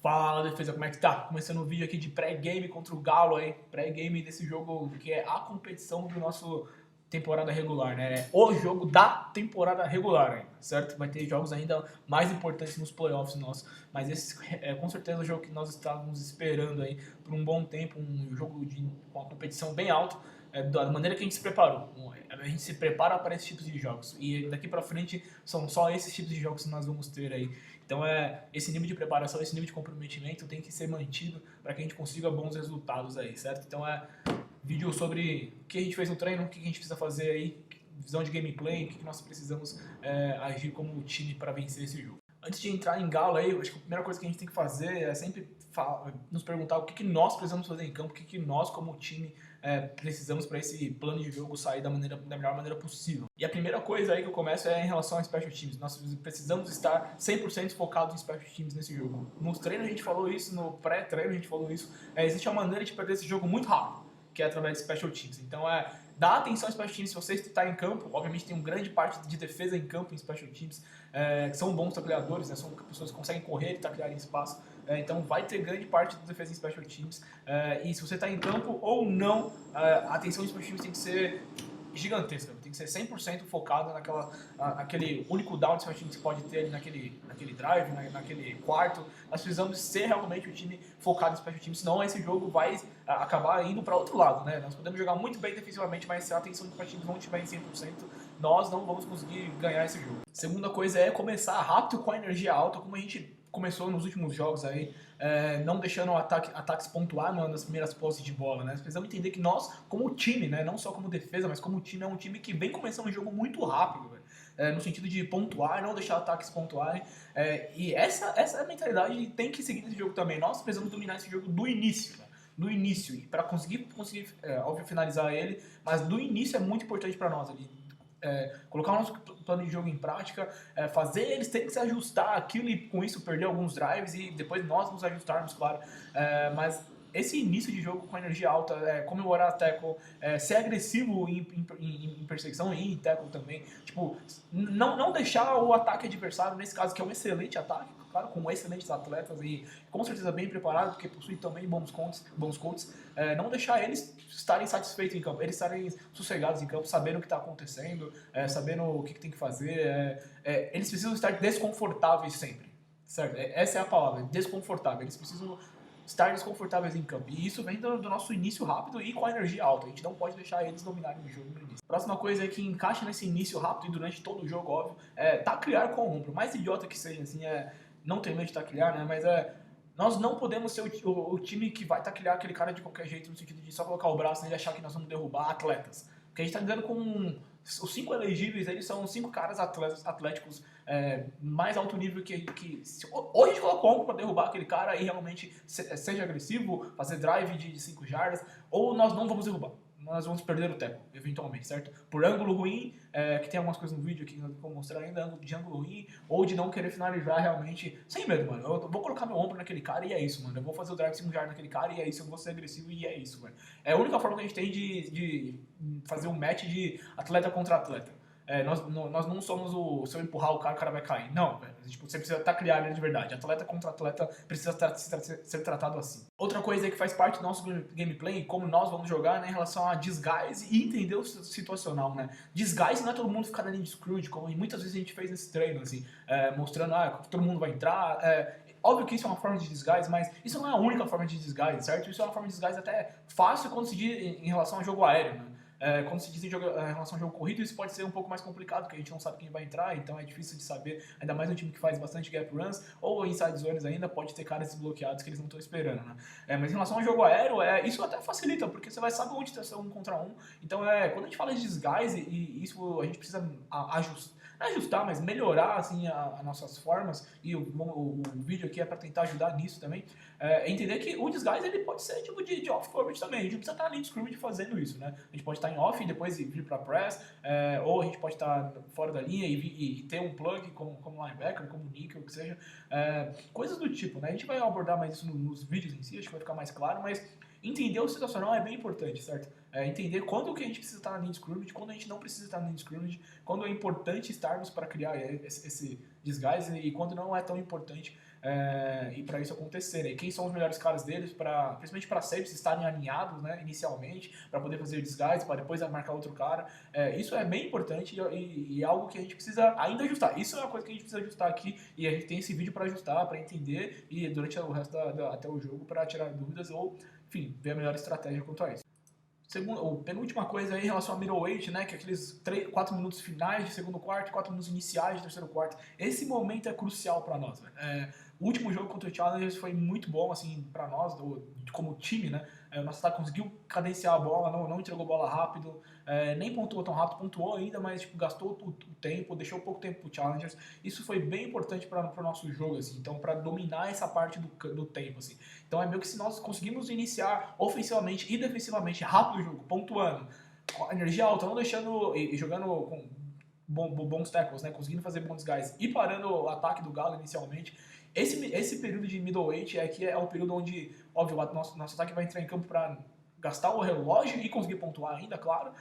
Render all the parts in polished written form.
Fala, defesa, como é que tá? Começando o vídeo aqui de pré-game contra o Galo aí, pré-game desse jogo que é a competição do nosso temporada regular, né? É o jogo da temporada regular ainda, certo? Vai ter jogos ainda mais importantes nos playoffs nossos, mas esse é com certeza o jogo que nós estávamos esperando aí por um bom tempo, um jogo com uma competição bem alta, da maneira que a gente se preparou. A gente se prepara para esses tipos de jogos e daqui para frente são só esses tipos de jogos que nós vamos ter aí. Então esse nível de preparação, esse nível de comprometimento tem que ser mantido para que a gente consiga bons resultados aí, certo? Então vídeo sobre o que a gente fez no treino, o que a gente precisa fazer aí, visão de gameplay, o que nós precisamos agir como time para vencer esse jogo. Antes de entrar em Galo aí, eu acho que a primeira coisa que a gente tem que fazer é sempre nos perguntar o que nós precisamos fazer em campo, o que nós como time precisamos para esse plano de jogo sair da melhor maneira possível. E a primeira coisa aí que eu começo é em relação a Special Teams. Nós precisamos estar 100% focados em Special Teams nesse jogo. Nos treinos a gente falou isso, no pré-treino a gente falou isso. Existe uma maneira de perder esse jogo muito rápido, que é através de Special Teams. Então dá atenção aos Special Teams se você está em campo. Obviamente tem uma grande parte de defesa em campo em Special Teams, que são bons tacleadores, né? São pessoas que conseguem correr e taclear em espaço. Então vai ter grande parte de defesa em Special Teams. E se você está em campo ou não, a atenção em Special Teams tem que ser gigantesca, tem que ser 100% focado naquele único down de Special Teams que pode ter ali naquele drive, naquele quarto. Nós precisamos ser realmente o time focado em Special Teams, senão esse jogo vai acabar indo para outro lado, né? Nós podemos jogar muito bem defensivamente, mas se a atenção dos Special Teams não estiver em 100%, nós não vamos conseguir ganhar esse jogo. Segunda coisa é começar rápido com a energia alta, como a gente começou nos últimos jogos aí, não deixando ataques pontuar nas primeiras posses de bola, né? Nós precisamos entender que nós, como time, né, não só como defesa, mas como time, é um time que vem começando o jogo muito rápido, no sentido de pontuar, não deixar ataques pontuarem. E essa mentalidade tem que seguir nesse jogo também. Nós precisamos dominar esse jogo do início, né? Do início, e para conseguir óbvio, finalizar ele, mas do início é muito importante para nós ali. Colocar o nosso plano de jogo em prática, fazer eles terem que se ajustar aquilo e com isso perder alguns drives e depois nós nos ajustarmos, claro. Mas esse início de jogo com energia alta, comemorar a tackle, ser agressivo em perseguição e em tackle também. Tipo, não deixar o ataque adversário, nesse caso que é um excelente ataque, claro, com excelentes atletas e com certeza bem preparado, porque possui também bons coaches, não deixar eles estarem satisfeitos em campo, eles estarem sossegados em campo, sabendo o que está acontecendo, sabendo o que tem que fazer. Eles precisam estar desconfortáveis sempre, certo? Essa é a palavra, desconfortável. Eles precisam estar desconfortáveis em campo. E isso vem do nosso início rápido e com a energia alta. A gente não pode deixar eles dominarem o jogo no início. Próxima coisa é que encaixa nesse início rápido e durante todo o jogo, óbvio, taclear com o ombro. Mais idiota que seja, assim, não tem medo de taclear, né? Mas nós não podemos ser o time que vai taclear aquele cara de qualquer jeito, no sentido de só colocar o braço e achar que nós vamos derrubar atletas. Porque a gente tá lidando com os 5 elegíveis, eles são 5 caras atléticos mais alto nível ou a gente coloca o ombro pra derrubar aquele cara e realmente seja agressivo, fazer drive de 5 jardas, ou nós não vamos derrubar. Nós vamos perder o tackle, eventualmente, certo? Por ângulo ruim, que tem algumas coisas no vídeo aqui que eu vou mostrar ainda, de ângulo ruim, ou de não querer finalizar realmente, sem medo, mano. Eu vou colocar meu ombro naquele cara e é isso, mano. Eu vou fazer o drive 5 jardas naquele cara e é isso, eu vou ser agressivo e é isso, mano. É a única forma que a gente tem de fazer um match de atleta contra atleta. Nós não somos se eu empurrar o cara vai cair. Não, velho. Tipo, você precisa taclear ele de verdade. Atleta contra atleta precisa ser tratado assim. Outra coisa que faz parte do nosso gameplay, como nós vamos jogar, né, em relação a disguise e entender o situacional, né? Disguise não é todo mundo ficar na linha de screwed, como muitas vezes a gente fez nesse treino, assim, mostrando, todo mundo vai entrar. Óbvio que isso é uma forma de disguise, mas isso não é a única forma de disguise, certo? Isso é uma forma de disguise até fácil quando se diz em relação ao jogo aéreo, né? Quando se diz em relação ao jogo corrido, isso pode ser um pouco mais complicado, porque a gente não sabe quem vai entrar, então é difícil de saber, ainda mais um time que faz bastante gap runs, ou inside zones ainda, pode ter caras desbloqueados que eles não estão esperando, né? Mas em relação ao jogo aéreo, isso até facilita, porque você vai saber onde está um contra um. Então, quando a gente fala de disguise, e isso a gente precisa ajustar, mas melhorar assim, as nossas formas, e o vídeo aqui é para tentar ajudar nisso também, entender que o disguise ele pode ser tipo de off-coverage também, a gente não precisa estar ali de scrimmage fazendo isso, né? A gente pode estar em off e depois vir para press, ou a gente pode estar fora da linha e ter um plug como linebacker, como nickel, o que seja, coisas do tipo, né? A gente vai abordar mais isso nos vídeos em si, acho que vai ficar mais claro, mas entender o situacional é bem importante, certo? Entender quando que a gente precisa estar na linha de scrimmage, quando a gente não precisa estar na linha de scrimmage, quando é importante estarmos para criar esse disguise e quando não é tão importante e para isso acontecer, né? E quem são os melhores caras deles, principalmente para safes estarem alinhados, né, inicialmente, para poder fazer desguise, para depois marcar outro cara. Isso é bem importante e é algo que a gente precisa ainda ajustar. Isso é uma coisa que a gente precisa ajustar aqui e a gente tem esse vídeo para ajustar, para entender e durante o resto até o jogo para tirar dúvidas ou, enfim, ver a melhor estratégia quanto a isso. Penúltima coisa aí em relação ao middleweight, né, que é aqueles 4 minutos finais de segundo quarto, 4 minutos iniciais de terceiro quarto. Esse momento é crucial para nós, velho. O último jogo contra o Challengers foi muito bom, assim, para nós, como time, né? O nosso ataque conseguiu cadenciar a bola, não entregou bola rápido, nem pontuou tão rápido, pontuou ainda, mas tipo, gastou o tempo, deixou pouco tempo pro Challengers. Isso foi bem importante para o nosso jogo, assim, então, para dominar essa parte do tempo, assim. Então é meio que se nós conseguimos iniciar ofensivamente e defensivamente rápido o jogo, pontuando, com energia alta, não deixando e jogando com bons tackles, né? Conseguindo fazer bons guys e parando o ataque do Galo inicialmente. Esse período de middleweight aqui é um período onde, óbvio, o nosso ataque vai entrar em campo para gastar o relógio e conseguir pontuar ainda, claro.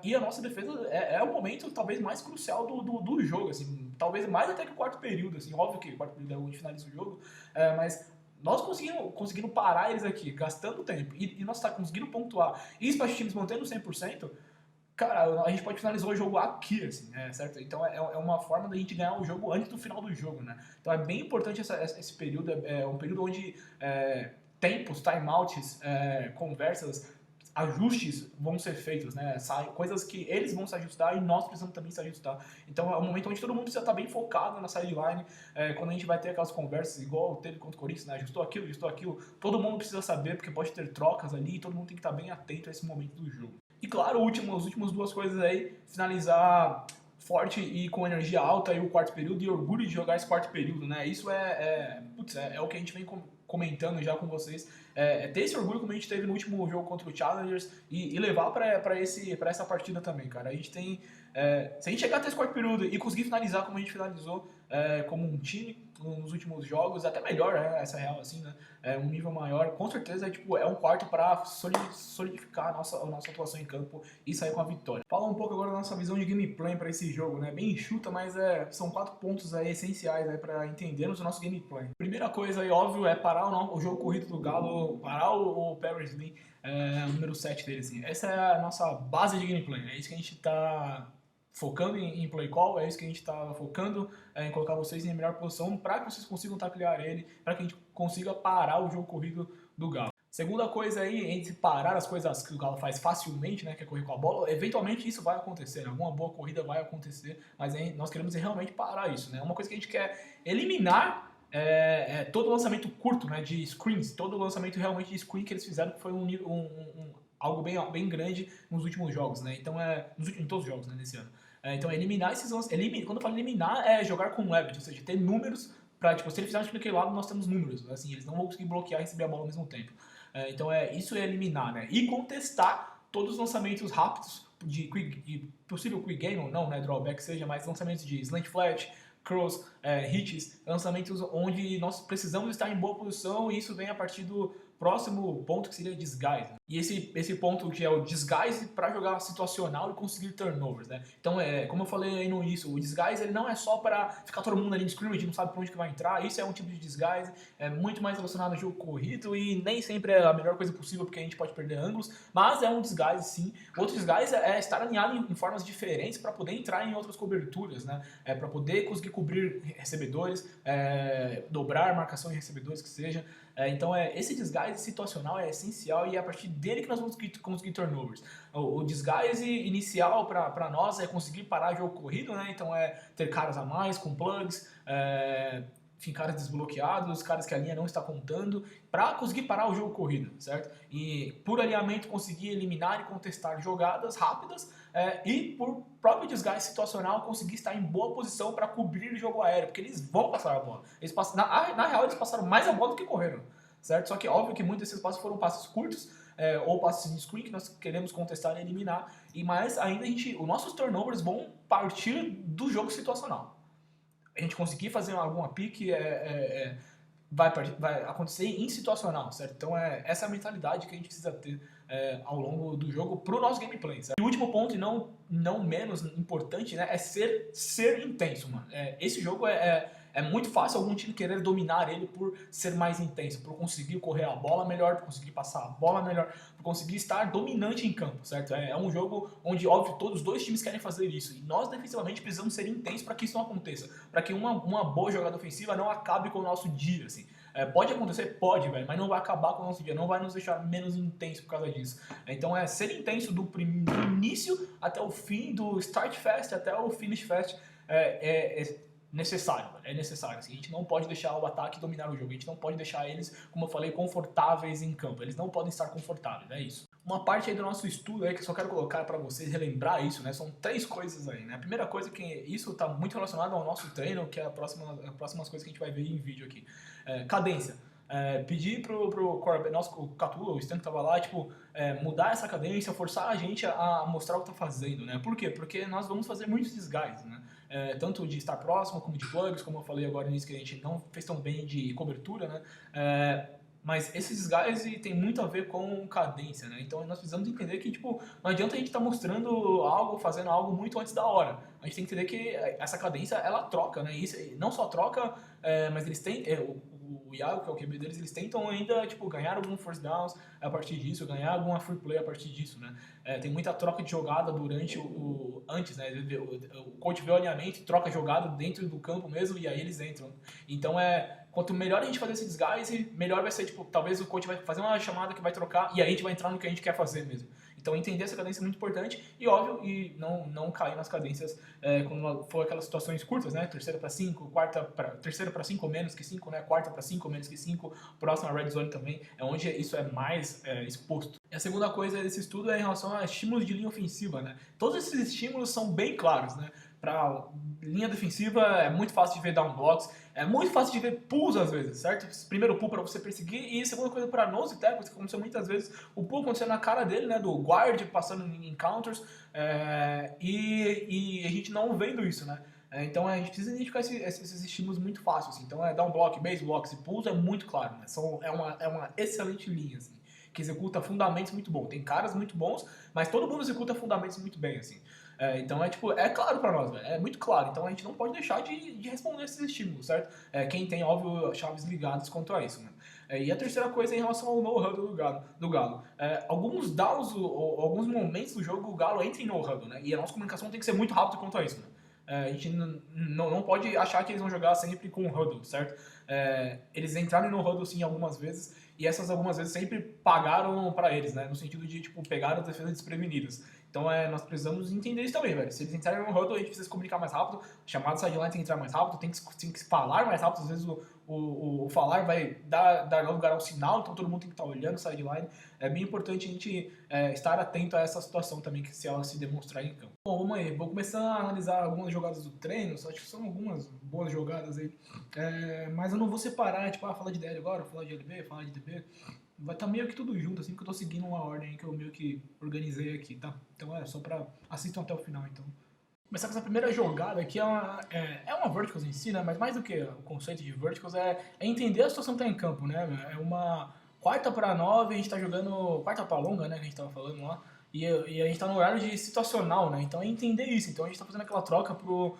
E a nossa defesa é o momento talvez mais crucial do jogo, assim, talvez mais até que o quarto período, assim, óbvio que o quarto período é onde finaliza o jogo, mas nós conseguindo parar eles aqui, gastando tempo, e nós tá conseguindo pontuar, e os times mantendo 100%, cara, a gente pode finalizar o jogo aqui, assim, né, certo? Então é uma forma da gente ganhar o jogo antes do final do jogo, né? Então é bem importante esse período, é um período onde tempos, timeouts, conversas, ajustes vão ser feitos, né? Coisas que eles vão se ajustar e nós precisamos também se ajustar. Então é um momento onde todo mundo precisa estar bem focado na sideline, quando a gente vai ter aquelas conversas igual teve contra o Corinthians, né? Ajustou aquilo, todo mundo precisa saber, porque pode ter trocas ali e todo mundo tem que estar bem atento a esse momento do jogo. E claro, as últimas duas coisas aí, finalizar forte e com energia alta aí o quarto período e orgulho de jogar esse quarto período, né? Isso é o que a gente vem comentando já com vocês. Ter esse orgulho como a gente teve no último jogo contra o Challengers e levar para essa partida também, cara. A gente tem... se a gente chegar até esse quarto período e conseguir finalizar como a gente finalizou, como um time nos últimos jogos, até melhor, essa real, assim, né? Um nível maior, com certeza é um quarto para solidificar a nossa atuação em campo e sair com a vitória. Fala um pouco agora da nossa visão de gameplay para esse jogo, né? Bem enxuta, mas são 4 pontos aí essenciais para entendermos o nosso gameplay. Primeira coisa aí, óbvio, é parar o jogo corrido do Galo, parar o Paris Lee, número 7 dele, assim. Essa é a nossa base de gameplay, é isso que a gente tá focando em play call, é isso que a gente está focando, em colocar vocês em melhor posição para que vocês consigam taclear ele, para que a gente consiga parar o jogo corrido do Galo. Segunda coisa aí, entre parar as coisas que o Galo faz facilmente, né, que é correr com a bola, eventualmente isso vai acontecer, alguma boa corrida vai acontecer, mas nós queremos realmente parar isso, né? Uma coisa que a gente quer eliminar todo lançamento curto, né, de screens, todo lançamento realmente de screen que eles fizeram, que foi algo bem grande nos últimos jogos, né? Então em todos os jogos, né, nesse ano. Então eliminar esses lançamentos, quando eu falo eliminar, é jogar com leverage, ou seja, ter números para, tipo, se eles fizerem naquele lado, nós temos números, assim, eles não vão conseguir bloquear e receber a bola ao mesmo tempo. Então isso é eliminar, né? E contestar todos os lançamentos rápidos de possível quick game ou não, né, drawback seja, mas lançamentos de slant flat, cross, hits, lançamentos onde nós precisamos estar em boa posição e isso vem a partir do próximo ponto que seria disguise. E esse ponto que é o disguise para jogar situacional e conseguir turnovers, né? Então, como eu falei aí no início, o disguise ele não é só para ficar todo mundo ali no scrimmage, não sabe para onde que vai entrar, isso é um tipo de disguise, é muito mais relacionado ao jogo corrido e nem sempre é a melhor coisa possível porque a gente pode perder ângulos, mas é um disguise sim. Outro disguise é estar alinhado em formas diferentes para poder entrar em outras coberturas, né? Para poder conseguir cobrir recebedores, dobrar marcação em recebedores que seja. Então esse disguise situacional é essencial e é a partir dele que nós vamos conseguir turnovers. O disguise inicial para nós é conseguir parar o jogo corrido, né? Então ter caras a mais com plugs, enfim, caras desbloqueados, caras que a linha não está contando, para conseguir parar o jogo corrido, certo? E por alinhamento conseguir eliminar e contestar jogadas rápidas e por próprio desgaste situacional conseguir estar em boa posição para cobrir o jogo aéreo, porque eles vão passar a bola. Na real, eles passaram mais a bola do que correram, certo? Só que óbvio que muitos desses passos foram passos curtos, ou passos em screen que nós queremos contestar e eliminar, mas ainda os nossos turnovers vão partir do jogo situacional. A gente conseguir fazer alguma pique vai acontecer em situacional, certo? Então essa é a mentalidade que a gente precisa ter ao longo do jogo pro nosso gameplay, certo? E o último ponto, e não menos importante, né, é ser intenso, mano. Esse jogo é É muito fácil algum time querer dominar ele por ser mais intenso, por conseguir correr a bola melhor, por conseguir passar a bola melhor, por conseguir estar dominante em campo, certo? É um jogo onde, óbvio, todos os dois times querem fazer isso. E nós, defensivamente, precisamos ser intensos para que isso não aconteça. Para que uma boa jogada ofensiva não acabe com o nosso dia, assim. Pode acontecer? Pode, velho, mas não vai acabar com o nosso dia, não vai nos deixar menos intenso por causa disso. Então é ser intenso do início até o fim, do start fast até o finish fast, é necessário, velho, é necessário. Assim, a gente não pode deixar o ataque dominar o jogo, a gente não pode deixar eles, como eu falei, confortáveis em campo. Eles não podem estar confortáveis, é isso. Uma parte aí do nosso estudo aí que eu só quero colocar para vocês relembrar isso, né? São 3 coisas aí, né? A primeira coisa que isso está muito relacionado ao nosso treino, que é as próximas coisas que a gente vai ver em vídeo aqui. Cadência. Pedir pro nosso o Catula, o Stan que tava lá, tipo, mudar essa cadência, forçar a gente a mostrar o que tá fazendo, né? Por quê? Porque nós vamos fazer muitos desguises, né? Tanto de estar próximo, como de plugs, como eu falei agora nisso, que a gente não fez tão bem de cobertura, né? Mas esses desguises tem muito a ver com cadência, né? Então nós precisamos entender que, tipo, não adianta a gente estar mostrando algo, fazendo algo muito antes da hora. A gente tem que entender que essa cadência, ela troca, né? E isso, não só troca, mas eles têm... o Iago, que é o QB deles, eles tentam ainda, tipo, ganhar algum first downs a partir disso, ganhar alguma free play a partir disso, né? Tem muita troca de jogada durante antes, né? O coach vê o alinhamento, troca a jogada dentro do campo mesmo e aí eles entram. Então, quanto melhor a gente fazer esse desguise, melhor vai ser, tipo, talvez o coach vai fazer uma chamada que vai trocar e aí a gente vai entrar no que a gente quer fazer mesmo. Então, entender essa cadência é muito importante e, óbvio, e não cair nas cadências quando for aquelas situações curtas, né? Terceira para 5, terceira para 5 ou menos que 5, né? Quarta para 5 ou menos que 5, próxima red zone também, é onde isso é mais exposto. E a segunda coisa desse estudo é em relação a estímulos de linha ofensiva, né? Todos esses estímulos são bem claros, né? Para linha defensiva é muito fácil de ver down blocks, é muito fácil de ver pulls às vezes, certo? Primeiro pull para você perseguir e segunda coisa para nose tackles, que aconteceu muitas vezes, o pull acontecendo na cara dele, né, do guard passando em counters, e a gente não vendo isso, né? Então a gente precisa identificar esses estímulos muito fáceis, assim. Então down block, base blocks e pulls é muito claro, né? É uma excelente linha, assim, que executa fundamentos muito bons. Tem caras muito bons, mas todo mundo executa fundamentos muito bem, assim. Então é claro pra nós, é muito claro. Então a gente não pode deixar de responder esses estímulos, certo? Quem tem, óbvio, chaves ligadas quanto a isso, né? E a terceira coisa é em relação ao no-huddle do Galo. Alguns downs, ou alguns momentos do jogo, o Galo entra em no-huddle, né? E a nossa comunicação tem que ser muito rápida quanto a isso, né? A gente não pode achar que eles vão jogar sempre com huddle, certo? Eles entraram no huddle sim algumas vezes e essas algumas vezes sempre pagaram pra eles, né? No sentido de, tipo, pegar as defesas desprevenidas. Então nós precisamos entender isso também, velho. Se eles entrarem no huddle, a gente precisa se comunicar mais rápido, chamada sideline tem que entrar mais rápido, tem que falar mais rápido, às vezes o falar vai dar lugar ao sinal, então todo mundo tem que estar olhando o sideline. É bem importante a gente estar atento a essa situação também, que se ela se demonstrar em campo. Bom, vamos aí, vou começar a analisar algumas jogadas do treino, acho que são algumas boas jogadas aí, mas eu não vou separar, tipo, falar de DL agora, falar de LB, falar de DB. Vai estar meio que tudo junto, assim, porque eu tô seguindo uma ordem que eu meio que organizei aqui, tá? Então só pra assistam até o final, então. Começar com essa primeira jogada aqui, é uma verticals em si, né? Mas mais do que o conceito de verticals é entender a situação que tá em campo, né? É uma quarta para 9, a gente tá jogando quarta para longa, né? Que a gente tava falando lá. E a gente tá no horário de situacional, né? Então é entender isso. Então a gente tá fazendo aquela troca pro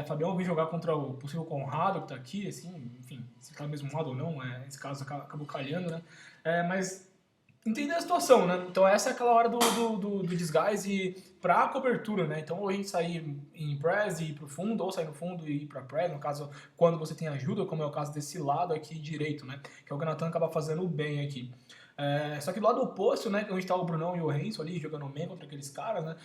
Fabião vir jogar contra o possível Conrado, que tá aqui, assim, enfim, se tá no mesmo modo ou não, nesse caso acabou calhando, né? Mas entender a situação, né? Então essa é aquela hora do desguise para a cobertura, né? Então ou a gente sair em press e ir pro fundo, ou sair no fundo e ir para press, no caso, quando você tem ajuda, como é o caso desse lado aqui direito, né? Que é o que o Nathan acaba fazendo bem aqui. Só que do lado oposto, né, onde tá o Brunão e o Renzo ali jogando meio contra aqueles caras, né,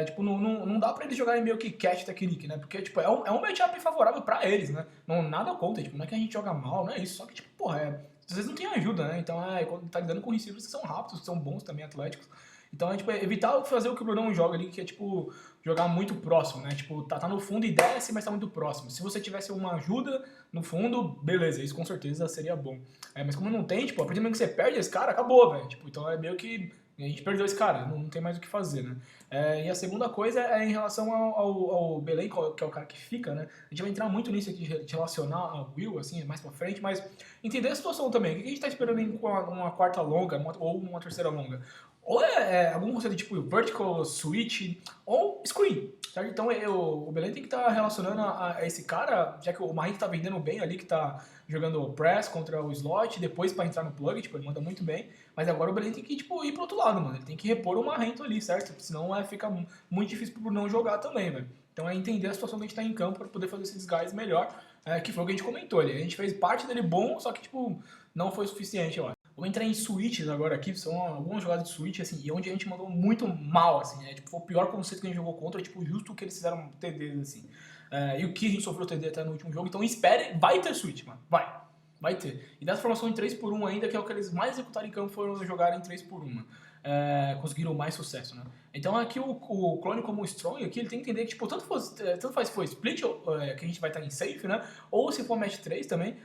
tipo, não dá pra eles jogarem meio que catch technique, né, porque, tipo, é um matchup favorável pra eles, né, nada contra, tipo, não é que a gente joga mal, não é isso, só que, tipo, porra, às vezes não tem ajuda, né, então quando tá lidando com receivers que são rápidos, que são bons também, atléticos, então tipo, evitar fazer o que o Brunão joga ali, que é, tipo, jogar muito próximo, né, tipo, tá no fundo e desce, mas tá muito próximo. Se você tivesse uma ajuda no fundo, beleza, isso com certeza seria bom. Mas como não tem, tipo, a partir do momento que você perde esse cara, acabou, velho. Tipo, então é meio que a gente perdeu esse cara, não tem mais o que fazer, né? E a segunda coisa é em relação ao Belém, que é o cara que fica, né? A gente vai entrar muito nisso aqui, de relacionar ao Will, assim, mais pra frente, mas entender a situação também. O que a gente tá esperando em uma quarta longa ou uma terceira longa? Ou é algum conceito tipo vertical, switch, ou screen, certo? Então o Belém tem que estar relacionando a esse cara, já que o Marinho tá vendendo bem ali, que tá jogando press contra o slot, depois para entrar no plug, tipo, ele manda muito bem, mas agora o Belém tem que tipo, ir pro outro lado, mano, ele tem que repor o Marrento ali, certo? Senão fica muito difícil pro não jogar também, velho. Então é entender a situação que a gente tá em campo para poder fazer esse desgaste melhor, que foi o que a gente comentou ali. A gente fez parte dele bom, só que tipo, não foi o suficiente, eu acho. Vou entrar em switches agora aqui, são algumas jogadas de switch, assim, e onde a gente mandou muito mal, assim, né? Tipo, foi o pior conceito que a gente jogou contra, tipo, justo o que eles fizeram TDs, assim. E o que a gente sofreu TD até no último jogo, então espere, vai ter switch, mano, vai ter. E dessa formação em 3x1 ainda, que é o que eles mais executaram em campo, foram jogar em 3x1, mano. Conseguiram mais sucesso, né? Então aqui o clone como o Strong aqui, ele tem que entender que, tipo, tanto faz se for split, que a gente vai estar em safe, né? Ou se for match 3 também,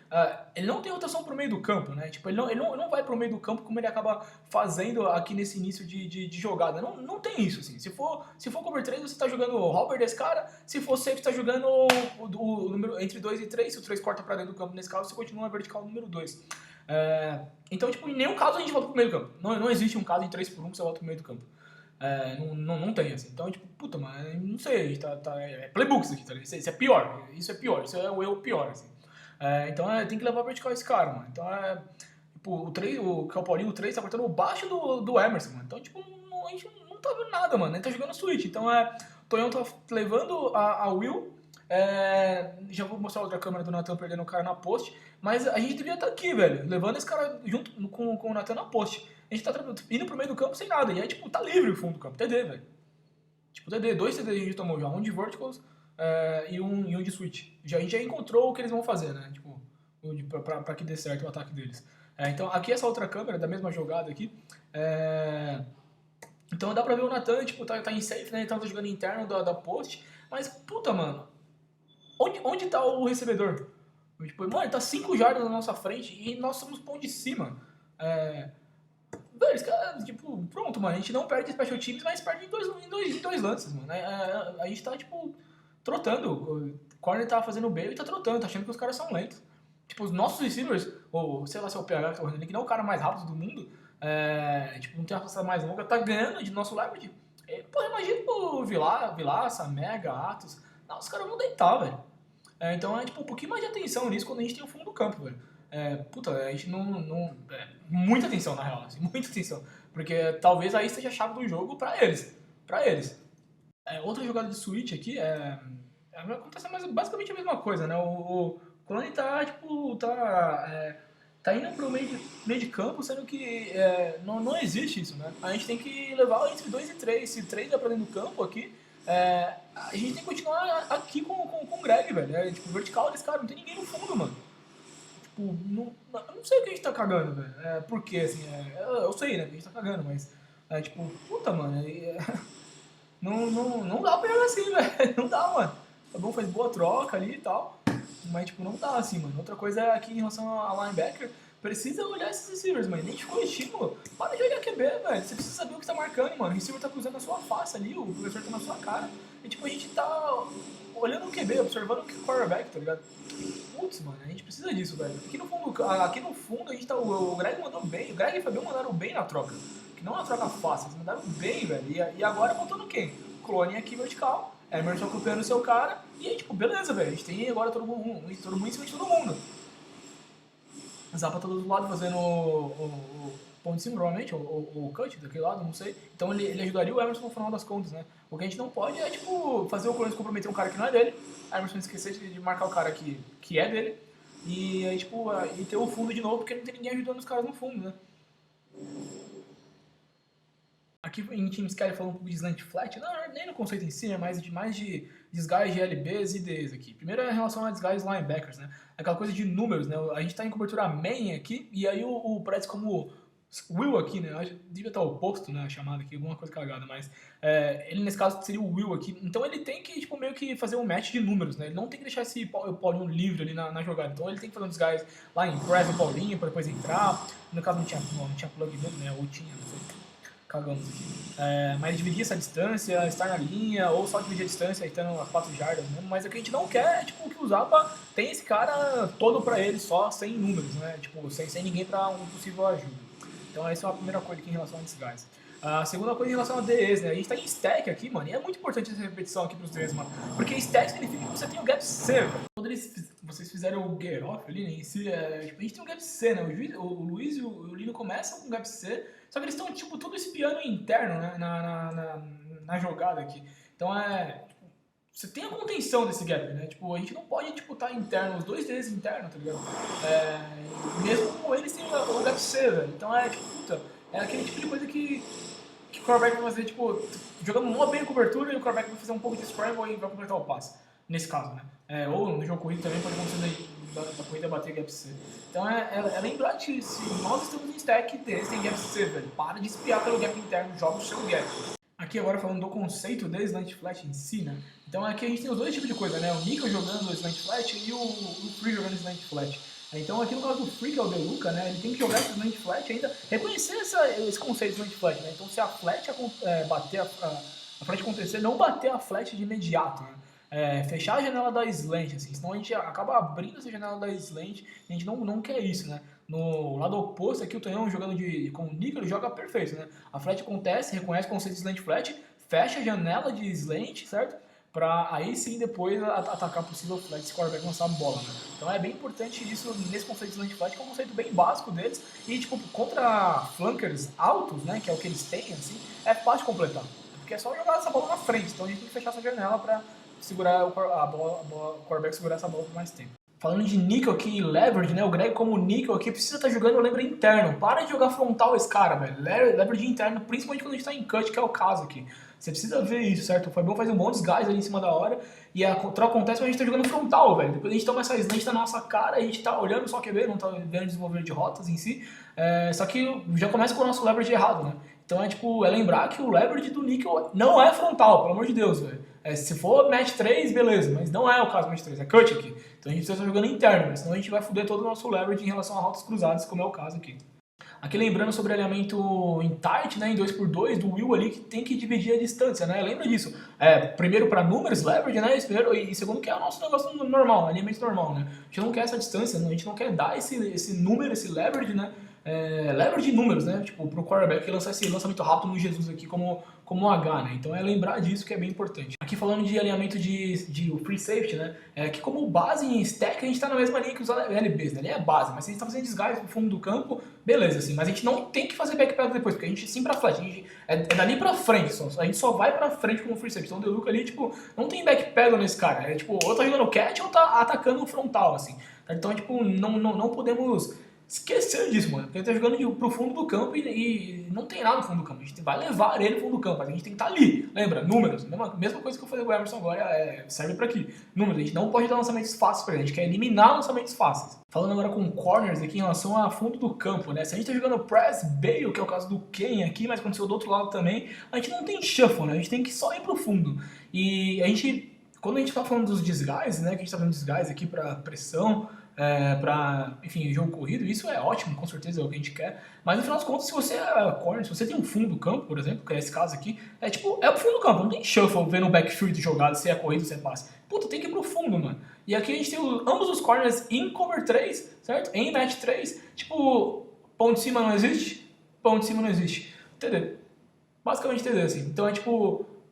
ele não tem rotação pro meio do campo, né? Tipo, ele não vai pro meio do campo como ele acaba fazendo aqui nesse início de jogada. Não tem isso, assim. Se for cover 3, você tá jogando o Robert desse cara. Se for safe, você tá jogando o número entre 2 e 3. Se o 3 corta pra dentro do campo nesse caso, você continua vertical no número 2. Então, tipo, em nenhum caso a gente volta pro meio do campo. Não existe um caso em 3x1 que você volta pro meio do campo. Não tem, assim. Então, tipo, puta, mas não sei, a gente é playbook isso aqui, tá ligado? Isso é pior, isso é o eu pior, assim. Então tem que levar vertical esse cara, mano. Então tipo, que é o Paulinho, o 3 tá cortando o baixo do Emerson, mano. Então, tipo, a gente não tá vendo nada, mano. Ele tá jogando Switch. Então o Tonhão tá levando a Will. Já vou mostrar outra câmera do Nathan perdendo o cara na post. Mas a gente devia estar aqui, velho. Levando esse cara junto com o Nathan na post. A gente tá indo pro meio do campo sem nada. E aí, tipo, tá livre o fundo do campo. TD, velho. Tipo, TD. 2 TD a gente tomou já. Um de verticals e um de switch. A gente já encontrou o que eles vão fazer, né? Tipo, pra que dê certo o ataque deles. Então, aqui essa outra câmera, da mesma jogada aqui. Então dá pra ver o Nathan, tipo, tá em safe, né? Ele tá jogando interno da post. Mas, puta, mano. Onde tá o recebedor? Tipo, mano, ele tá 5 jardas na nossa frente e nós somos pão de cima. Velho, esse cara, tipo, pronto, mano. A gente não perde special teams, mas perde em dois lances, mano. A gente tá, tipo, trotando. O corner tá fazendo bem e tá trotando, tá achando que os caras são lentos. Tipo, os nossos receivers, ou sei lá se é o PH que tá correndo ali, que não é o cara mais rápido do mundo, tipo, não tem a passada mais longa, tá ganhando de nosso leverage. Pô, imagina o Vilaça, Mega, Atos. Não, os caras vão deitar, velho. Então tipo, um pouquinho mais de atenção nisso quando a gente tem o fundo do campo, velho. Puta, a gente muita atenção, na real, assim, muita atenção. Porque talvez aí seja a chave do jogo pra eles. Pra eles. Outra jogada de switch aqui acontece basicamente a mesma coisa, né? O clone tá, tipo, tá indo pro meio de campo, sendo que não existe isso, né? A gente tem que levar entre 2 e 3. Se 3 é pra dentro do campo aqui, a gente tem que continuar aqui com o Greg, velho. Tipo, vertical desse cara, não tem ninguém no fundo, mano. Tipo, eu não sei o que a gente tá cagando, velho. Por quê, assim, eu sei, né, que a gente tá cagando, mas, tipo, puta, mano, não dá pra jogar assim, velho. Não dá, mano. Tá bom, faz boa troca ali e tal. Mas, tipo, não dá assim, mano. Outra coisa é aqui em relação a linebacker. Precisa olhar esses receivers, mano. Identificou o estímulo. Para de olhar QB, velho. Você precisa saber o que tá marcando, mano. O receiver tá cruzando na sua face ali, o professor tá na sua cara. E, tipo, a gente tá olhando o QB, observando o quarterback, tá ligado? Putz, mano, a gente precisa disso, velho. Aqui no fundo a gente tá. O Greg mandou bem. O Greg e o Fabião mandaram bem na troca. Que não é uma troca fácil, eles mandaram bem, velho. E agora faltando quem? Clone aqui vertical, Emerson acompanhando o seu cara. E aí, tipo, beleza, velho. A gente tem agora todo mundo em cima de todo mundo. Zapa tá do outro lado fazendo o ponto de cima, provavelmente, o cut daquele lado, não sei. Então ele ajudaria o Emerson no final das contas, né? O que a gente não pode é, tipo, fazer o Corinthians comprometer um cara que não é dele, o Emerson esquecer de marcar o cara que é dele, e aí, tipo, e ter o fundo de novo, porque não tem ninguém ajudando os caras no fundo, né? Aqui em Team Sky falou um pouco de slant flat, não, nem no conceito em si, é mais de desguys de LBs e Ds aqui. Primeiro é em relação a desguys linebackers, né? Aquela coisa de números, né? A gente tá em cobertura main aqui, e aí parece como Will aqui, né? Devia estar oposto, né? A chamada aqui, alguma coisa cagada, mas ele nesse caso seria o Will aqui. Então ele tem que, tipo, meio que fazer um match de números, né? Ele não tem que deixar esse Paulinho livre ali na jogada. Então ele tem que fazer um desguys lá em press o Paulinho pra depois entrar. No caso não tinha plug dele, né? Ou tinha, não sei. Cagamos aqui. Mas dividir essa distância, estar na linha, ou só dividir a distância, estando as 4 jardas mesmo. Mas o que a gente não quer é tipo, que o Zapa tem esse cara todo pra ele só, sem números, né? Tipo, sem ninguém pra um possível ajuda. Então essa é a primeira coisa aqui em relação a esses guys. A segunda coisa em relação a DEs, né? A gente tá em stack aqui, mano, e é muito importante essa repetição aqui pros DEs, mano. Porque stack significa que você tem o gap C, velho. Quando vocês fizeram o get off ali, né, em si, tipo, a gente tem um gap C, né? O Luiz e o Lino começam com gap C, só que eles estão, tipo, tudo espiando interno, né? Na jogada aqui. Então você tem a contenção desse gap, né? Tipo, a gente não pode, tipo, tá interno, os dois deles internos, tá ligado? Mesmo com eles tem o gap C, velho. Então tipo, puta, é aquele tipo de coisa que o quarterback vai fazer, tipo, jogando mó bem a cobertura e o quarterback vai fazer um pouco de scramble e vai completar o passe. Nesse caso, né? Ou no jogo corrido também pode acontecer da corrida bater gap C. Então é lembrar que se nós estamos em stack, eles têm gap C, velho. Para de espiar pelo gap interno, joga o seu gap. Aqui agora falando do conceito de slant flat em si, né? Então aqui a gente tem os dois tipos de coisa, né? O Nickel jogando slant flat e o Free jogando slant flat. Então aqui no caso do Free, que é o Deluca, né? Ele tem que jogar esse slant flat ainda, reconhecer esse conceito de slant flat, né? Então se a flat bater, a flat acontecer, não bater a flat de imediato, né? Fechar a janela da slant, assim, senão a gente acaba abrindo essa janela da slant, a gente não quer isso, né? No lado oposto aqui, o Tonhão jogando com o Nickel, ele joga perfeito, né? A flat acontece, reconhece o conceito de slant flat, fecha a janela de slant, certo? Pra aí sim depois atacar possível flat se o quarterback lançar a bola, né? Então é bem importante isso nesse conceito de slant flat, que é um conceito bem básico deles, e tipo, contra flankers altos, né, que é o que eles têm, assim, é fácil completar. Porque é só jogar essa bola na frente, então a gente tem que fechar essa janela pra segurar o quarterback segurar essa bola por mais tempo. Falando de nickel aqui e leverage, né? O Greg como nickel aqui precisa estar jogando o leverage interno. Para de jogar frontal esse cara, velho. Leverage interno, principalmente quando a gente tá em cut, que é o caso aqui. Você precisa ver isso, certo? O Fabião faz um bom desgaste ali em cima da hora e a troca acontece quando a gente tá jogando frontal, velho. Depois a gente toma essa slant na nossa cara, a gente tá olhando só QB, não tá vendo desenvolver de rotas em si. Só que já começa com o nosso leverage errado, né? Então é lembrar que o leverage do nickel não é frontal, pelo amor de Deus, velho. Se for match 3, beleza, mas não é o caso match 3, é cut aqui. Então a gente precisa estar jogando interno, senão a gente vai foder todo o nosso leverage em relação a rotas cruzadas, como é o caso aqui. Aqui lembrando sobre alinhamento em tight, né, em 2x2, do Will ali, que tem que dividir a distância, né? Lembra disso. Primeiro para números, leverage, né? E segundo que é o nosso negócio normal, alinhamento normal, né? A gente não quer essa distância, a gente não quer dar esse número, esse leverage, né? Leverage de números, né? Tipo, pro quarterback lançar esse lançamento rápido no Jesus aqui como H, né? Então lembrar disso que é bem importante. Aqui falando de alinhamento de free safety, né? Que como base em stack a gente tá na mesma linha que os LBs, né? Ele é base, mas se a gente tá fazendo desgaste no fundo do campo, beleza, assim. Mas a gente não tem que fazer backpedal depois, porque a gente sim pra flat, é dali pra frente só. A gente só vai pra frente como free safety. Então o Deluca ali, tipo, não tem backpedal nesse cara. Tipo, ou tá jogando catch ou tá atacando o frontal, assim. Então, tipo, não podemos esquecer disso, mano. Porque ele tá jogando pro fundo do campo e não tem nada no fundo do campo. A gente vai levar ele pro fundo do campo, mas a gente tem que estar ali. Lembra? Números. Mesma coisa que eu falei com o Emerson agora serve pra aqui. Números. A gente não pode dar lançamentos fáceis pra ele. A gente quer eliminar lançamentos fáceis. Falando agora com corners aqui em relação a fundo do campo, né? Se a gente tá jogando press, bail, que é o caso do Ken aqui, mas aconteceu do outro lado também, a gente não tem shuffle, né? A gente tem que só ir pro fundo. E a gente, quando a gente tá falando dos desguises, né? Que a gente tá falando de desguise aqui pra pressão, enfim, jogo corrido, isso é ótimo, com certeza é o que a gente quer, mas no final das contas, se você é corner, se você tem um fundo do campo, por exemplo, que é esse caso aqui, é pro fundo do campo, não tem shuffle vendo o backfield jogado, se é corrido, se é passe. Puta, tem que ir pro fundo, mano. E aqui a gente tem ambos os corners em cover 3, certo? Em match 3, tipo, pão de cima não existe, pão de cima não existe. TD. Basicamente TD, assim. Então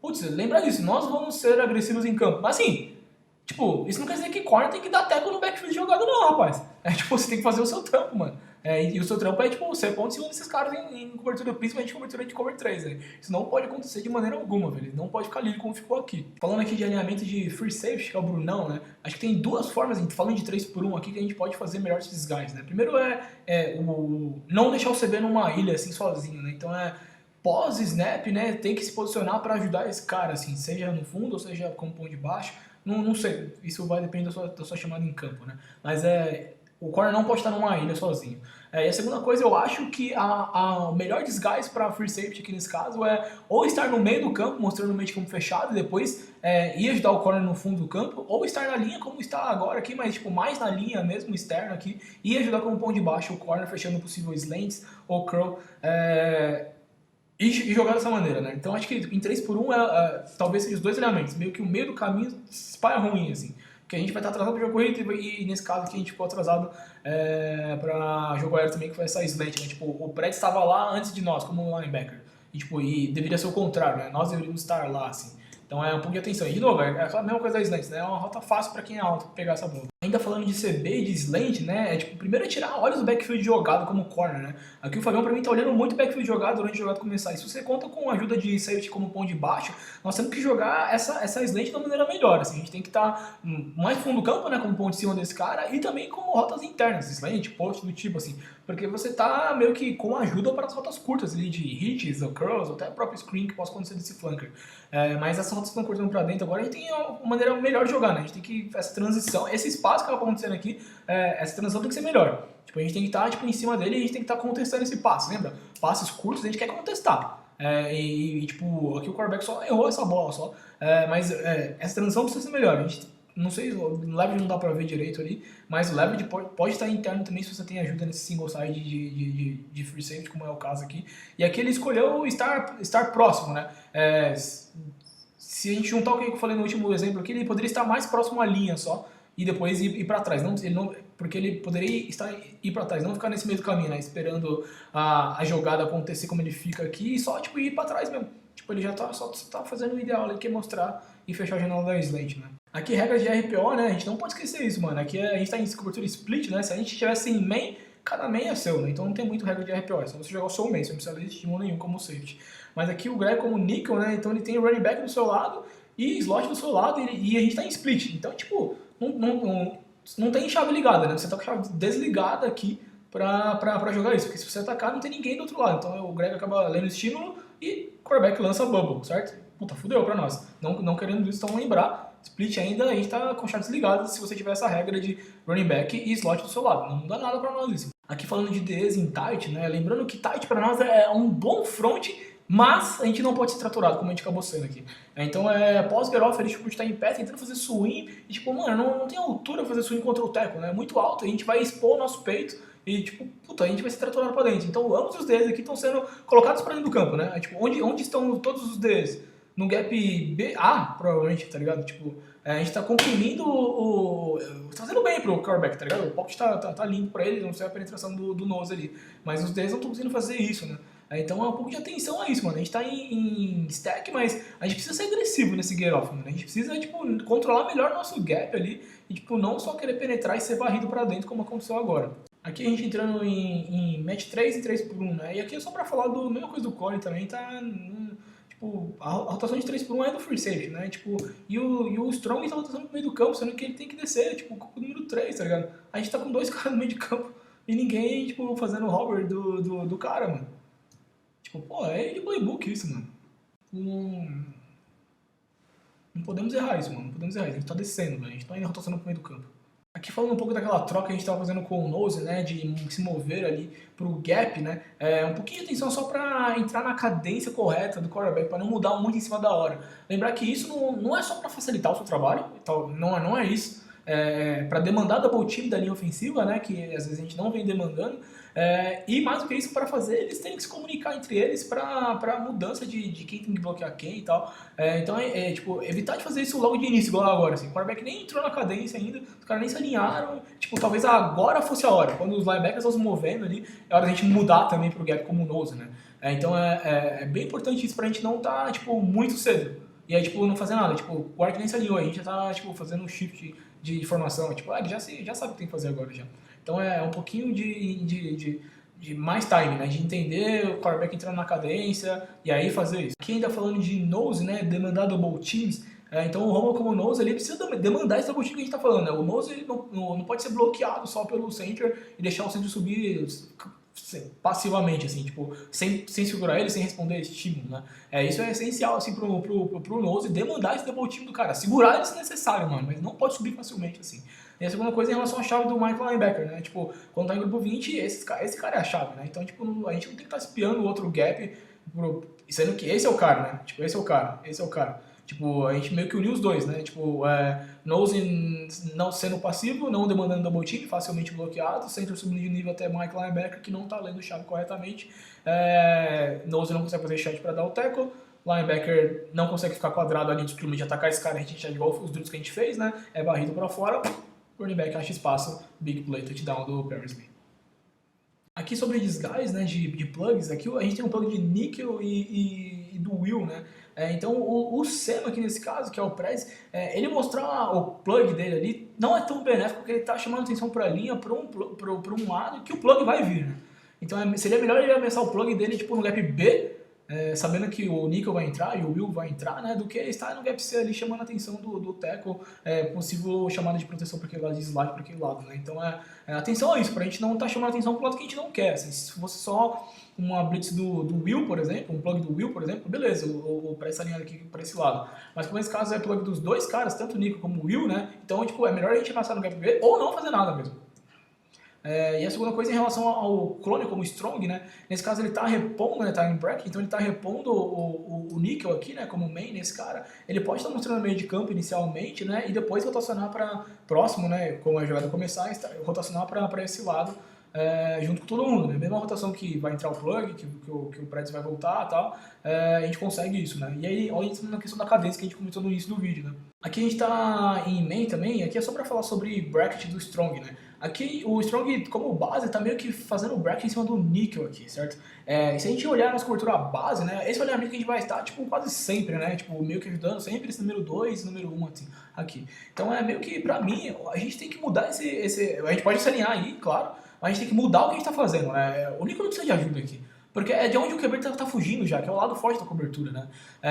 putz, lembra disso, nós vamos ser agressivos em campo, mas assim, tipo, isso não quer dizer que corner tem que dar tackle no backfield jogado, não, rapaz. Você tem que fazer o seu trampo, mano. E o seu trampo ser ponto em cima desses caras em cobertura, principalmente cobertura de cover 3, né? Isso não pode acontecer de maneira alguma, velho. Não pode ficar livre como ficou aqui. Falando aqui de alinhamento de free safety, que é o Brunão, né? Acho que tem duas formas, falando de 3x1 aqui, que a gente pode fazer melhor esses guys, né? Primeiro o não deixar o CB numa ilha, assim, sozinho, né? Então pós-snap, né? Tem que se posicionar para ajudar esse cara, assim, seja no fundo ou seja como ponto de baixo. Não sei, isso vai depender da sua chamada em campo, né? Mas o corner não pode estar numa ilha sozinho. E a segunda coisa, eu acho que o melhor desgaste para free safety aqui nesse caso é ou estar no meio do campo, mostrando o meio de campo fechado, e depois ir ajudar o corner no fundo do campo, ou estar na linha como está agora aqui, mas tipo, mais na linha mesmo, externa aqui, e ajudar como ponto de baixo o corner, fechando possível slants ou curl. E jogar dessa maneira, né? Então acho que em 3x1 talvez seja os dois elementos, meio que o meio do caminho espalha ruim, assim. Porque a gente vai estar atrasado para o jogo corrido e nesse caso aqui a gente ficou atrasado para jogo aéreo também, que foi essa slant, né? Tipo, o Brad estava lá antes de nós, como linebacker. E, tipo, e deveria ser o contrário, né? Nós deveríamos estar lá, assim. Então é um pouco de atenção. E, de novo, é aquela mesma coisa da slant, né? É uma rota fácil para quem é alto pegar essa bola. Ainda falando de CB e de slant, né? É tipo, primeiro é tirar olhos do backfield jogado como corner, né? Aqui o Fabião, pra mim, tá olhando muito o backfield jogado durante a jogada começar. E se você conta com a ajuda de safety como pão de baixo, nós temos que jogar essa slant da maneira melhor. Assim, a gente tem que estar mais fundo do campo, né? Como ponto de cima desse cara e também como rotas internas, slant, post, do tipo assim. Porque você tá meio que com ajuda para as rotas curtas ali de hits, ou curls, ou até o próprio screen que possa acontecer desse flanker. Mas essas rotas que estão cortando para dentro agora, a gente tem uma maneira melhor de jogar, né? A gente tem que, essa transição, esse espaço que está acontecendo aqui, essa transição tem que ser melhor. Tipo, a gente tem que estar tipo, em cima dele e a gente tem que estar contestando esse passe, lembra? Passes curtos a gente quer contestar. Tipo, aqui o quarterback só errou essa bola só. Mas essa transição precisa ser melhor. A gente, não sei, o leverage não dá pra ver direito ali, mas o leverage pode estar interno também se você tem ajuda nesse single side de free safety, como é o caso aqui. E aqui ele escolheu estar próximo, né? Se a gente juntar o que eu falei no último exemplo aqui, ele poderia estar mais próximo à linha só e depois ir para trás. Porque ele poderia ir para trás, não ficar nesse meio do caminho, né? Esperando a jogada acontecer como ele fica aqui e só tipo, ir para trás mesmo. Tipo, ele já só tá fazendo o ideal, ele quer mostrar e fechar a janela da slant, né? Aqui, regra de RPO, né? A gente não pode esquecer isso, mano. Aqui a gente tá em cobertura split, né? Se a gente tivesse em main, cada main é seu, né? Então não tem muito regra de RPO. É só você jogar o seu main, você não precisa de estímulo nenhum como safety. Mas aqui o Greg como nickel, né? Então ele tem o running back do seu lado e slot do seu lado e a gente tá em split. Então, tipo, não tem chave ligada, né? Você tá com a chave desligada aqui pra jogar isso. Porque se você atacar, não tem ninguém do outro lado. Então o Greg acaba lendo estímulo e o quarterback lança bubble, certo? Puta, fudeu pra nós. Não querendo isso, então lembrar. Split ainda, a gente tá com chave desligada se você tiver essa regra de running back e slot do seu lado. Não muda nada pra nós isso. Aqui falando de DEs em tight, né? Lembrando que tight pra nós é um bom front, mas a gente não pode ser tratorado, como a gente acabou sendo aqui. Então, pós-get-off, a gente pode estar em pé, tentando fazer swing, e tipo, mano, não tem altura pra fazer swing contra o tackle, né? É muito alto, a gente vai expor o nosso peito, e tipo, puta, a gente vai ser tratorado pra dentro. Então, ambos os Ds aqui estão sendo colocados pra dentro do campo, né? Tipo, onde estão todos os Ds? No gap B, A, provavelmente, tá ligado? Tipo, a gente tá comprimindo tá fazendo bem pro quarterback, tá ligado? O pocket tá limpo pra ele, não sei a penetração do nose ali. Mas os Ds não estão conseguindo fazer isso, né? Então é um pouco de atenção a isso, mano. A gente tá em stack, mas a gente precisa ser agressivo nesse get off, mano. A gente precisa, tipo, controlar melhor o nosso gap ali e, tipo, não só querer penetrar e ser varrido pra dentro como aconteceu agora. Aqui a gente entrando em match 3 e 3 por 1, né? E aqui é só pra falar do mesma coisa do Corey também, tá... Tipo, a rotação de 3 por 1 é do free safety, né? Tipo, e o Strong tá rotando no meio do campo, sendo que ele tem que descer, tipo, o número 3, tá ligado? A gente tá com dois caras no meio de campo e ninguém, tipo, fazendo o hover do cara, mano. Tipo, pô, é de playbook isso, mano. Não podemos errar isso, mano. Não podemos errar isso. A gente tá descendo, velho. A gente tá indo rotacionando pro meio do campo. Aqui falando um pouco daquela troca que a gente estava fazendo com o Nose, né, de se mover ali pro gap, né, um pouquinho de atenção só para entrar na cadência correta do quarterback, para não mudar muito em cima da hora. Lembrar que isso não é só para facilitar o seu trabalho, não é isso, para demandar double team da linha ofensiva, né, que às vezes a gente não vem demandando, e mais do que isso, para fazer eles terem que se comunicar entre eles para mudança de quem tem que bloquear quem e tal. Então, tipo, evitar de fazer isso logo de início, igual agora, assim. O quarterback nem entrou na cadência ainda, os caras nem se alinharam. Tipo, talvez agora fosse a hora. Quando os linebackers estão se movendo ali, é hora da gente mudar também pro gap como o nose, né? Então, é bem importante isso pra gente não tá, tipo, muito cedo. E aí, tipo, não fazer nada. Tipo, o guard nem se alinhou, a gente já tá, tipo, fazendo um shift de formação. Tipo, ele já sabe o que tem que fazer agora, já. Então, é um pouquinho de mais time, né? De entender o quarterback entrando na cadência e aí fazer isso. Aqui ainda falando de nose, né? Demandar double teams. Então o Romo como nose ele precisa demandar esse double team que a gente tá falando, né? O nose não pode ser bloqueado só pelo center e deixar o center subir passivamente, assim, tipo, sem segurar ele, sem responder estímulo, né? Isso é essencial, assim, pro nose demandar esse double team do cara. Segurar ele se necessário, mano, mas não pode subir facilmente, assim. E a segunda coisa é em relação à chave do Michael Linebacker, né? Tipo, quando tá em grupo 20, esse cara é a chave, né? Então, tipo, a gente não tem que estar espiando o outro gap, sendo que esse é o cara, né? Tipo, esse é o cara. Tipo, a gente meio que uniu os dois, né? Tipo, nose não sendo passivo, não demandando double team, facilmente bloqueado, center subindo de nível até Michael Linebacker, que não tá lendo chave corretamente. Nose não consegue fazer chat para dar o tackle. Linebacker não consegue ficar quadrado ali de scrimmage de atacar esse cara, a gente já igual os drills que a gente fez, né? É varrido para fora. Running back acha espaço, big play, touchdown do Paris Lee. Aqui sobre disguise, né, de plugs, aqui a gente tem um plug de níquel e do Will, né? Então o Sam aqui nesse caso, que é o Prez, ele mostrar o plug dele ali não é tão benéfico porque ele está chamando atenção para a linha, para um lado que o plug vai vir, né? Então seria melhor ele começar o plug dele tipo no gap B, sabendo que o Nickel vai entrar e o Will vai entrar, né, do que estar no gap C ali chamando a atenção do tackle, possível chamada de proteção para aquele lado, de slide para aquele lado, né. Então atenção a isso, para a gente não estar chamando atenção para o lado que a gente não quer. Assim, se fosse só uma blitz do Will, por exemplo, um plug do Will, por exemplo, beleza, para essa linha aqui, para esse lado. Mas como esse caso é plug dos dois caras, tanto o Nickel como o Will, né, então tipo, é melhor a gente passar no gap B ou não fazer nada mesmo. E a segunda coisa em relação ao clone como Strong, né? Nesse caso ele está repondo, né? Tá em bracket, então ele está repondo o Nickel aqui, né? Como main nesse cara. Ele pode estar mostrando meio de campo inicialmente, né? E depois rotacionar para próximo, né? Como a jogada começar, rotacionar para esse lado, junto com todo mundo, né? Mesma rotação que vai entrar o plug, que o Preds vai voltar e tal, a gente consegue isso, né? E aí, olha na questão da cadência que a gente comentou no início do vídeo, né? Aqui a gente está em main também, aqui é só para falar sobre bracket do Strong, né? Aqui o Strong, como base, tá meio que fazendo o bracket em cima do Nickel aqui, certo? E se a gente olhar a nossa cobertura base, né? Esse alinhamento que a gente vai estar, tipo, quase sempre, né? Tipo, meio que ajudando sempre esse número 2 e número 1, assim, aqui. Então é meio que, pra mim, a gente tem que mudar esse... A gente pode se alinhar aí, claro, mas a gente tem que mudar o que a gente tá fazendo, né? O Nickel não precisa de ajuda aqui. Porque é de onde o QB tá fugindo já, que é o lado forte da cobertura, né?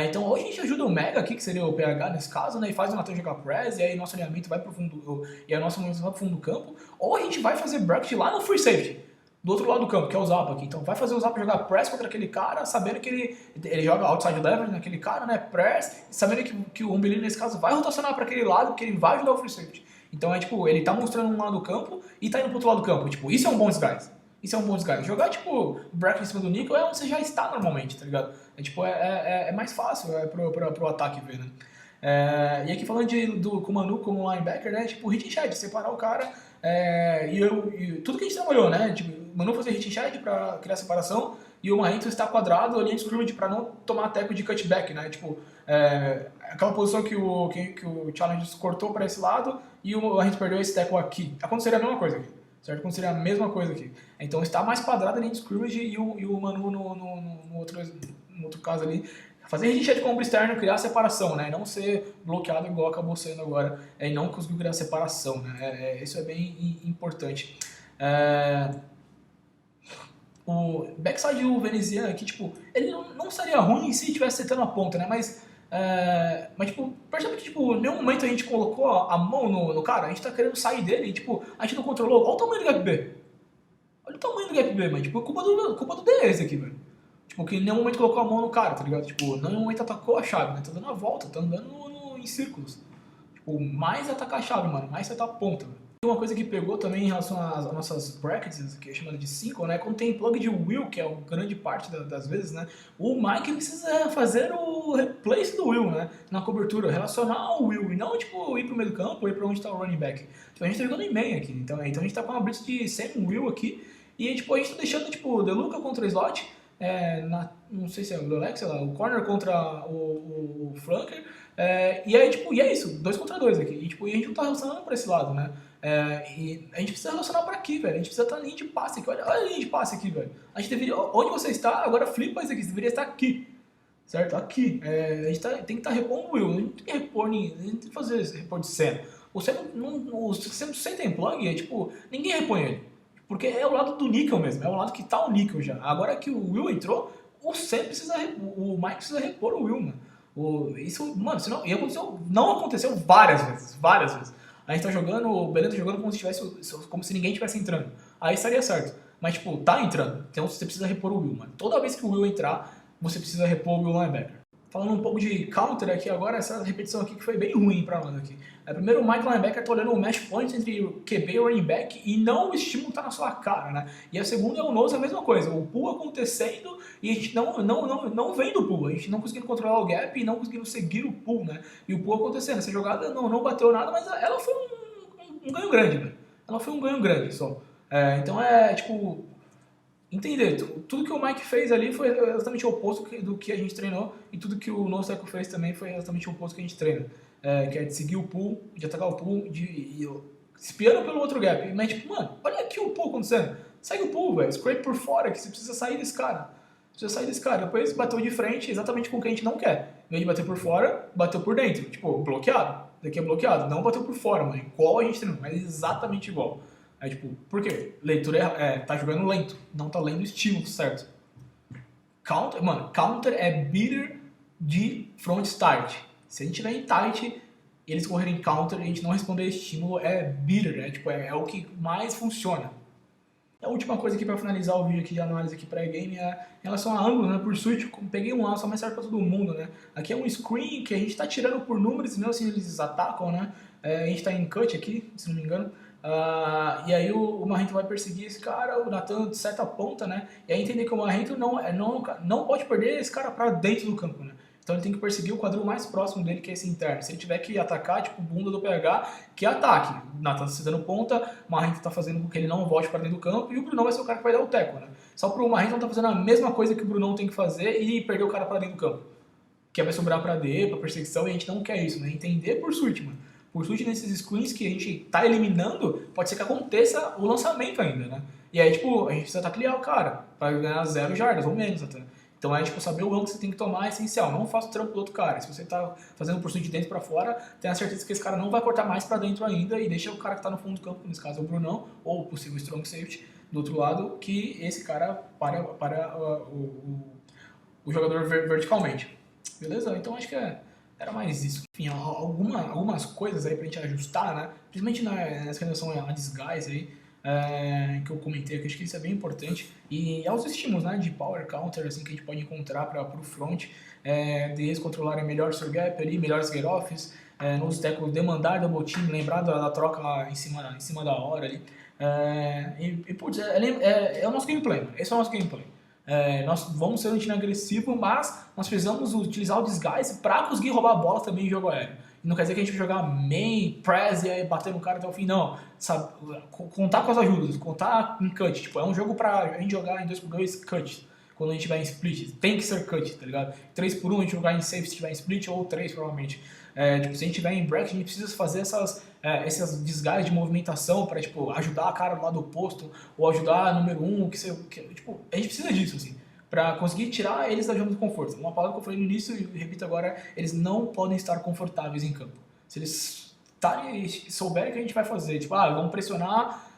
Então hoje a gente ajuda o Mega aqui, que seria o PH nesse caso, né? E faz o Nathan jogar press, e aí nosso alinhamento vai pro fundo, e aí nosso alinhamento vai pro fundo do campo. Ou a gente vai fazer bracket lá no free safety, do outro lado do campo, que é o Zapa aqui. Então vai fazer o Zapa jogar press contra aquele cara, sabendo que ele joga outside leverage naquele cara, né? Press, sabendo que o Umbelino nesse caso vai rotacionar para aquele lado, que ele vai ajudar o free safety. Então é tipo, ele tá mostrando um lado do campo e tá indo pro outro lado do campo. Tipo, isso é um bom disguise. Isso é um bom disguise. Jogar, tipo, bracket em cima do Nickel é onde você já está normalmente, tá ligado? É mais fácil pro ataque ver, né? E aqui falando do Kumanu como linebacker, né? Tipo, hit and shed, separar o cara. E tudo que a gente trabalhou, né? Tipo, o Manu fazer hit and shed pra criar separação e o Marrento está quadrado, linha de scrimmage pra não tomar teco de cutback, né? Tipo, aquela posição que o Challenge cortou pra esse lado e o Marrento perdeu esse teco aqui. Aconteceria a mesma coisa aqui. Certo? Aconteceria a mesma coisa aqui. Então está mais quadrado a linha de scrimmage e o Manu no outro caso ali. Fazer hit de compra externo, criar separação, né? Não ser bloqueado igual acabou sendo agora. E não conseguiu criar separação, né? Isso é bem importante. O backside do veneziano aqui, tipo, ele não seria ruim se estivesse setando a ponta, né? Mas tipo, percebe que, tipo, em nenhum momento a gente colocou a mão no cara, a gente tá querendo sair dele e, tipo, a gente não controlou. Olha o tamanho do gap B. Olha o tamanho do gap B, mano. Tipo, culpa do D esse aqui, velho. Tipo, que em nenhum momento colocou a mão no cara, tá ligado? Tipo, em nenhum momento atacou a chave, né? Tá dando a volta, tá andando em círculos. Tipo, mais atacar a chave, mano, mais acertar a ponta, velho. Uma coisa que pegou também em relação às nossas brackets, que é chamada de 5, né? Quando tem plug de Will, que é uma grande parte das vezes, né? O Mike precisa fazer o replace do Will, né? Na cobertura, relacionar o Will e não, tipo, ir pro meio do campo ou ir pra onde tá o running back. Tipo, a gente tá jogando em main aqui, então a gente tá com uma blitz de sem Will aqui e, tipo, a gente tá deixando, tipo, o Deluca contra o slot, não sei se é o Lex, sei lá, o corner contra o flanker, e aí, tipo, e é isso, 2 contra 2 aqui, e, tipo, e a gente não tá relacionando pra esse lado, né? E a gente precisa relacionar pra aqui, velho. A gente precisa estar na linha de passe aqui. Olha a linha de passe aqui, velho. A gente deveria. Onde você está, agora flipa isso aqui. Você deveria estar aqui. Certo? Aqui. A gente tem que estar repondo o Will. A gente não tem que repor ninguém. A gente tem que fazer esse repor de cena. O Sen tem plug, tipo, ninguém repõe ele. Porque é o lado do Nickel mesmo. É o lado que tá o Nickel já. Agora que o Will entrou, o Mike precisa repor o Will, mano. Isso, mano, não aconteceu várias vezes. Várias vezes. A gente tá jogando, o Belém tá jogando como se ninguém estivesse entrando. Aí estaria certo. Mas, tipo, tá entrando. Então você precisa repor o Will, mano. Toda vez que o Will entrar, você precisa repor o Will linebacker. Falando um pouco de counter aqui agora, essa repetição aqui que foi bem ruim pra nós aqui. Primeiro, o Mike linebacker tá olhando o match point entre o QB e o running back e não o estímulo tá na sua cara, né? E a segunda é o nose, a mesma coisa. O pull acontecendo e a gente não vem do pull. A gente não conseguindo controlar o gap e não conseguindo seguir o pull, né? E o pull acontecendo. Essa jogada não bateu nada, mas ela foi um ganho grande, velho. Ela foi um ganho grande só. Então tipo... Entender, tudo que o Mike fez ali foi exatamente o oposto do que a gente treinou e tudo que o nosso Eco fez também foi exatamente o oposto que a gente treina. Que é de seguir o pull, de atacar o pull, espiando pelo outro gap. Mas tipo, mano, olha aqui o pull acontecendo. segue o pull, velho. Scrape por fora, que você precisa sair desse cara. Precisa sair desse cara. Depois bateu de frente, exatamente com o que a gente não quer. Em vez de bater por fora, bateu por dentro. Tipo, bloqueado. Daqui é bloqueado. Não bateu por fora, mano. Igual a gente treinou, mas exatamente igual. Aí, tipo, por quê? Leitura tá jogando lento. Não tá lendo o estímulo, certo? Counter, mano, counter é beater de front start. Se a gente tiver em tight, eles correrem counter e a gente não responder estímulo, é beater, é o que mais funciona. A última coisa aqui para finalizar o vídeo aqui de análise aqui pré-game é em relação a ângulo, né, por switch, peguei um aço, mas serve para todo mundo, né. Aqui é um screen que a gente está tirando por números, não assim eles atacam, né, a gente está em cut aqui, se não me engano, e aí o Marrento vai perseguir esse cara, o Nathan de certa ponta, né, e aí entender que o Marrento não pode perder esse cara para dentro do campo, né. Então ele tem que perseguir o quadril mais próximo dele, que é esse interno. Se ele tiver que atacar, tipo, bunda do PH, que ataque. O Nathan se dando ponta, o Marrento tá fazendo com que ele não volte para dentro do campo, e o Brunão vai ser o cara que vai dar o teco, né? Só pro Marrento não tá fazendo a mesma coisa que o Brunão tem que fazer e perder o cara para dentro do campo. Que vai sobrar pra DE, pra perseguição, e a gente não quer isso, né? Entender por switch, mano. Por switch nesses screens que a gente tá eliminando, pode ser que aconteça o lançamento ainda, né? E aí, tipo, a gente precisa taclear o cara, pra ganhar 0 jardas, ou menos até. Então é tipo, saber o ângulo que você tem que tomar é essencial. Não faça o trampo do outro cara. Se você está fazendo por cima de dentro para fora, tenha certeza que esse cara não vai cortar mais para dentro ainda e deixa o cara que está no fundo do campo, nesse caso é o Brunão, ou o possível strong safety, do outro lado, que esse cara para o jogador verticalmente. Beleza? Então acho que era mais isso. Enfim, algumas coisas aí pra gente ajustar, né? Principalmente nessa relação a disguise aí. Que eu comentei, que acho que isso é bem importante, e aos estímulos, né, de power counter assim, que a gente pode encontrar para o front, deles controlarem melhor o seu gap ali, melhores get-offs, nos tackles demandar double team, lembrar da troca em cima da hora ali, putz, é o nosso gameplay, esse é o nosso gameplay. Nós vamos ser um time agressivo, mas nós precisamos utilizar o disguise para conseguir roubar a bola também em jogo aéreo. Não quer dizer que a gente vai jogar main, press e aí bater no cara até o fim, não. Sabe, contar com as ajudas, contar em cut. Tipo, é um jogo pra gente jogar em 2x2 cut. Quando a gente tiver em split, tem que ser cut, tá ligado? 3x1 a gente jogar em safe se tiver em split, ou 3 provavelmente. Tipo, se a gente tiver em break, a gente precisa fazer essas desgastes de movimentação pra, tipo, ajudar a cara do lado oposto, ou ajudar a número 1, tipo, a gente precisa disso, assim, pra conseguir tirar eles da zona de conforto. Uma palavra que eu falei no início e repito agora, eles não podem estar confortáveis em campo. Se eles souberem que a gente vai fazer, tipo, vamos pressionar,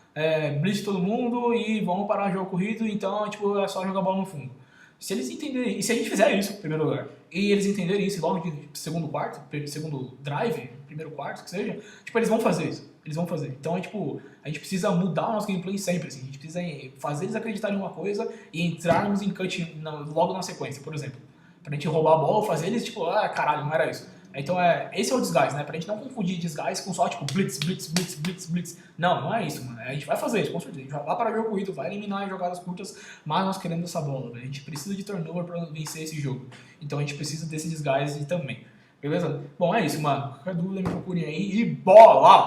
blitz todo mundo e vamos parar o jogo corrido, então, tipo, é só jogar a bola no fundo. Se eles entenderem, e se a gente fizer isso, em primeiro lugar, e eles entenderem isso logo de segundo drive, primeiro quarto, que seja, tipo, eles vão fazer isso. Eles vão fazer. Então, tipo, a gente precisa mudar o nosso gameplay sempre, assim. A gente precisa fazer eles acreditarem em uma coisa e entrarmos em cut logo na sequência, por exemplo. Pra gente roubar a bola, fazer eles, tipo, caralho, não era isso. Então, esse é o disguise, né? Pra gente não confundir disguise com só, tipo, blitz, blitz, blitz, blitz, blitz. Não é isso, mano. A gente vai fazer isso, com certeza. A gente vai lá para o jogo corrido, vai eliminar as jogadas curtas, mas nós queremos essa bola, velho. A gente precisa de turnover pra vencer esse jogo. Então, a gente precisa desse disguise também. Beleza? Bom, é isso, mano. Qualquer dúvida, me procurem aí e bola!